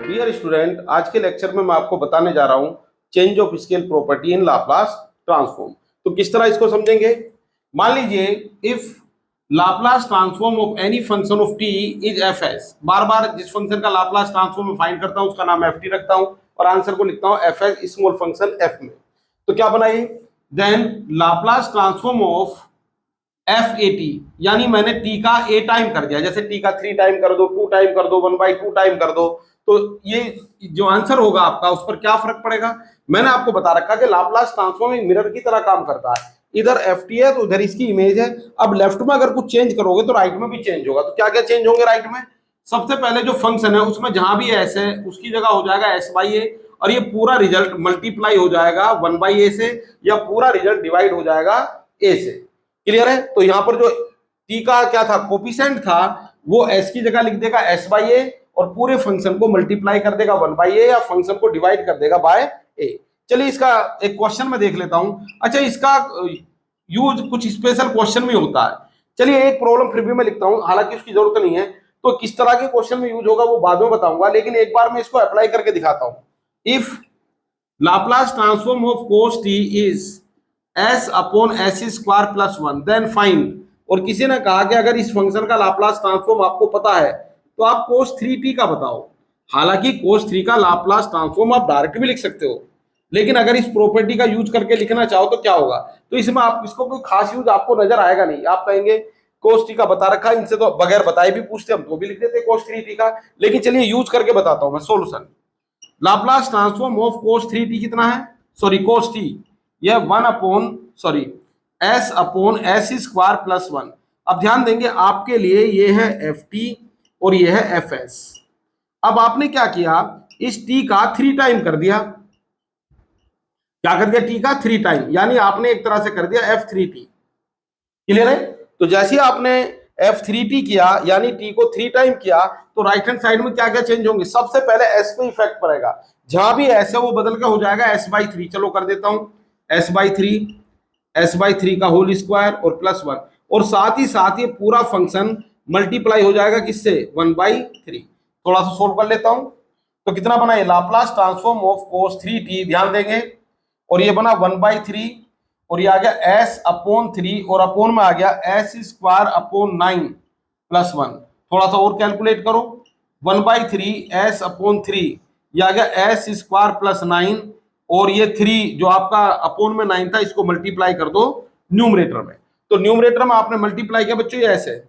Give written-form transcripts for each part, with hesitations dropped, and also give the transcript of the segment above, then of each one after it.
Dear student, आज के lecture में मैं आपको बताने जा रहा हूं change of scale property in Laplace transform. तो किस तरह इसको समझेंगे। मान लीजिए if Laplace transform of any function of T is F S. बार बार जिस फंक्शन का लाप्लास ट्रांसफॉर्म में फाइंड करता हूं उसका नाम एफ टी रखता हूं और आंसर को लिखता हूं f s small function f में। तो क्या बनाइए, then Laplace transform of f a t, यानी मैंने टी का ए टाइम कर दिया, जैसे टी का 3 टाइम कर दो, 2 टाइम कर दो, 1/2 टाइम कर दो। तो ये जो आंसर होगा आपका उस पर क्या फर्क पड़ेगा। मैंने आपको बता रखा कि लाप्लास ट्रांसफॉर्म एक मिरर की तरह काम करता है। इधर एफ टी है तो उधर इसकी इमेज है। अब लेफ्ट में अगर कुछ चेंज करोगे तो राइट में भी चेंज होगा। तो क्या क्या चेंज होंगे राइट में। सबसे पहले जो फंक्शन है उसमें जहां भी एस है उसकी जगह हो जाएगा एस बाई ए, और ये पूरा रिजल्ट मल्टीप्लाई हो जाएगा 1/a से, या पूरा रिजल्ट डिवाइड हो जाएगा ए से। क्लियर है। तो यहाँ पर जो टी का क्या था, कोफिशिएंट था, वो एस की जगह लिख देगा एस बाई ए और पूरे फंक्शन को मल्टीप्लाई कर देगा 1/a, या फंक्शन को डिवाइड कर देगा बाय ए। चलिए इसका एक क्वेश्चन में देख लेता हूं। अच्छा, इसका यूज कुछ स्पेशल क्वेश्चन में होता है। चलिए एक प्रॉब्लम फिर भी मैं लिखता हूं, हालांकि उसकी जरूरत नहीं है। तो किस तरह के क्वेश्चन में यूज होगा वो बाद में बताऊंगा, लेकिन एक बार मैं इसको अप्लाई करके दिखाता हूं। If Laplace transform of cos t is s upon s square plus 1 then find. और किसी ने कहा कि अगर इस फंक्शन का लाप्लास ट्रांसफॉर्म आपको पता है तो आप cos 3t का बताओ। हालांकि cos 3 का लाप्लास ट्रांसफॉर्म आप डायरेक्ट भी लिख सकते हो, लेकिन अगर इस प्रॉपर्टी का यूज करके लिखना चाहो तो क्या होगा। तो इसमें आप इसको कोई खास यूज आपको नजर आएगा नहीं। आप कहेंगे cos t का बता रखा है, इनसे तो बगैर बताए भी पूछते हम तो भी लिख देते cos 3t का। लेकिन चलिए यूज करके बताता हूं मैं solution. Laplace transform of cos 3t कितना है, सॉरी cos t, यह 1 upon sorry s upon s square plus 1। अब ध्यान देंगे आपके लिए ये है एफ टी और ये है एफ एस। अब आपने क्या किया, इस t का 3 टाइम कर दिया। क्या कर दिया, t का 3 टाइम, यानी आपने एक तरह से कर दिया f3t। क्लियर है। तो जैसे आपने f3t किया यानी t को 3 टाइम किया, तो राइट हैंड साइड में क्या क्या चेंज होंगे। सबसे पहले s पे इफेक्ट पड़ेगा, जहां भी s है वो बदल के हो जाएगा s/3। चलो कर देता हूं s/3 का होल स्क्वायर और प्लस 1, और साथ ही ये पूरा फंक्शन मल्टीप्लाई हो जाएगा किससे, 1/3। थोड़ा सा सोल्व कर लेता हूं। तो कितना बना ये Laplace transform of cos 3t, ध्यान देंगे, और ये बना 1/3, और ये आ गया s अपॉन 3, और अपॉन में आ गया s स्क्वायर अपॉन 9 प्लस 1। थोड़ा सा और कैलकुलेट करो, 1/3 s अपॉन 3, ये आ गया s स्क्वायर प्लस 9, और ये 3 जो आपका अपॉन में 9 था इसको मल्टीप्लाई कर दो न्यूमरेटर में। तो न्यूमरेटर में आपने मल्टीप्लाई किया बच्चों, ये s है,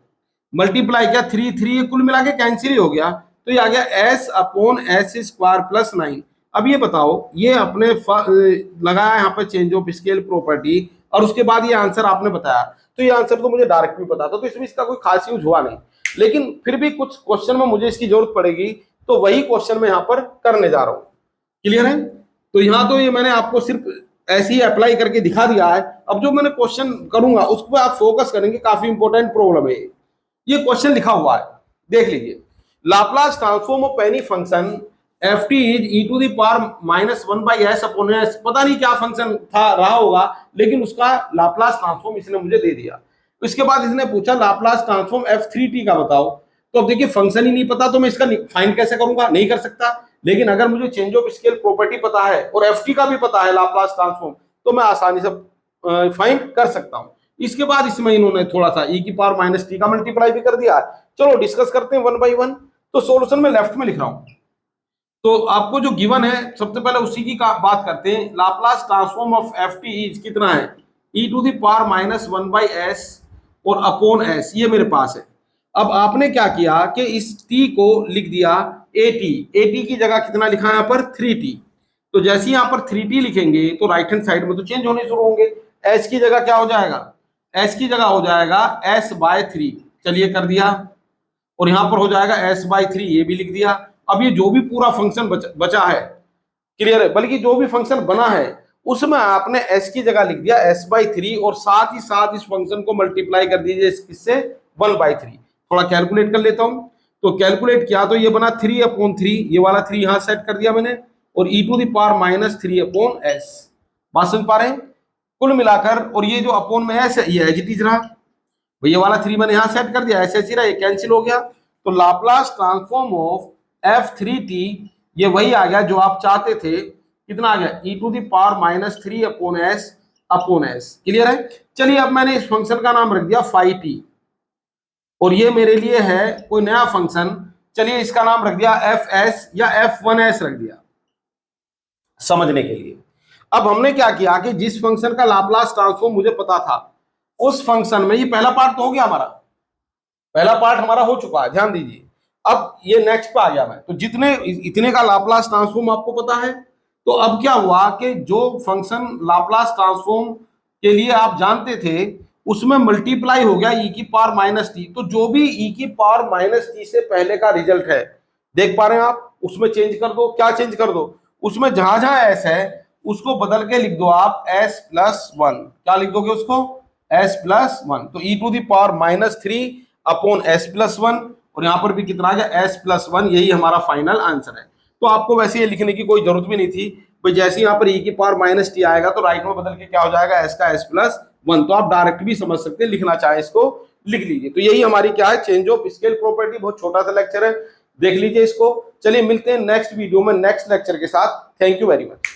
मल्टीप्लाई किया 3 कुल मिला के कैंसिल ही हो गया। तो ये आ गया s upon s square plus 9। अब ये बताओ, ये अपने लगाया यहाँ पे चेंज ऑफ स्केल प्रॉपर्टी, और उसके बाद ये आंसर आपने बताया। तो ये आंसर तो मुझे डायरेक्ट भी पता था, तो इसमें इसका कोई खास यूज हुआ नहीं। लेकिन फिर भी कुछ क्वेश्चन में मुझे इसकी जरूरत पड़ेगी, तो वही क्वेश्चन मैं यहाँ पर करने जा रहा हूँ। क्लियर है। तो यहाँ तो ये मैंने आपको सिर्फ ऐसे ही अप्लाई करके दिखा दिया है। अब जो मैंने क्वेश्चन करूंगा उस पर आप फोकस करेंगे, काफी इंपॉर्टेंट प्रॉब्लम है। ये क्वेश्चन लिखा हुआ है, देख लीजिए। Laplace transform of any function f t is e to the power -1/s upon s। पता नहीं क्या फंक्शन था रहा होगा, लेकिन उसका लाप्लास ट्रांसफॉर्म इसने मुझे दे दिया। इसके बाद इसने पूछा लाप्लास ट्रांसफॉर्म f3t का बताओ। तो अब देखिए फंक्शन ही नहीं पता तो मैं इसका फाइंड कैसे करूंगा, नहीं कर सकता। लेकिन अगर मुझे चेंज ऑफ स्केल प्रॉपर्टी पता है और ft का भी पता है लाप्लास ट्रांसफॉर्म, तो मैं आसानी से फाइंड कर सकता हूं। इसके बाद इसमें इन्होंने थोड़ा सा e की पावर -t का मल्टीप्लाई भी कर दिया। चलो डिस्कस करते हैं 1 by 1। तो सोल्यूशन में लेफ्ट में लिख रहा हूं। तो आपको जो गिवन है सबसे पहले उसी की बात करते हैं। Laplace transform of F t is कितना है, e to the power -1/s और अपॉन s, ये मेरे पास है। अब आपने क्या किया कि इस t को लिख दिया at की जगह कितना लिखा है यहाँ पर 3t। तो जैसे ही यहाँ पर 3t लिखेंगे तो राइट हैंड साइड में तो चेंज होने शुरू होंगे। s की जगह क्या हो जाएगा, s की जगह हो जाएगा s/3। चलिए कर दिया, और यहाँ पर हो जाएगा s/3, ये भी लिख दिया। अब ये जो भी पूरा फंक्शन बचा है, क्लियर है, बल्कि जो भी फंक्शन बना है उसमें आपने s की जगह लिख दिया s/3, और साथ ही इस फंक्शन को मल्टीप्लाई कर दीजिए इससे 1/3। थोड़ा कैलकुलेट कर लेता हूं। तो कैलकुलेट किया तो ये बना 3/3, ये वाला 3 यहां सेट कर दिया मैंने, और e to the power -3/s। बात समझ पा रहे हैं। कुल मिलाकर, और ये जो अपॉन में s है ये एज इट इज रहा, ये वाला 3 मैंने यहां सेट कर दिया, ऐसे ही रहा, ये कैंसिल हो गया। तो लाप्लास ट्रांसफॉर्म ऑफ f3t ये वही आ गया जो आप चाहते थे। कितना आ गया e⁻³ अपॉन s। क्लियर है। चलिए अब मैंने इस फंक्शन का नाम रख दिया फाई टी, और ये मेरे लिए है कोई नया फंक्शन। चलिए इसका नाम रख दिया fs या f1s रख दिया समझने के लिए। अब हमने क्या किया कि जिस फंक्शन का लाप्लास ट्रांसफॉर्म मुझे पता था उस फंक्शन में, ये पहला पार्ट तो हो गया हमारा, पहला पार्ट हमारा हो चुका है, ध्यान दीजिए। अब ये नेक्स्ट पे आ गया मैं, तो जितने इतने का लाप्लास ट्रांसफॉर्म आपको पता है, तो अब क्या हुआ कि जो फंक्शन लाप्लास ट्रांसफॉर्म के लिए आप जानते थे उसमें मल्टीप्लाई हो गया e⁻⁻t। तो जो भी e⁻⁻t से पहले का रिजल्ट है, देख पा रहे हैं आप, उसमें चेंज कर दो। क्या चेंज कर दो? उसमें जहां जहां s है उसको बदल के लिख दो आप s+1। क्या लिख दोगे उसको? s+1। तो e⁻⁻³ अपॉन s+1, और यहां पर भी कितना आ गया s+1। यही हमारा फाइनल आंसर है। तो आपको वैसे ये लिखने की कोई जरूरत भी नहीं थी भाई, जैसे यहाँ पर e⁻⁻t आएगा तो राइट में बदल के क्या हो जाएगा, s का s+1। तो आप डायरेक्ट भी समझ सकते हैं, लिखना चाहे इसको लिख लीजिए। तो यही हमारी क्या है, चेंज ऑफ स्केल प्रॉपर्टी। बहुत छोटा सा लेक्चर है, देख लीजिए इसको। चलिए मिलते हैं नेक्स्ट वीडियो में नेक्स्ट लेक्चर के साथ। Thank you very much.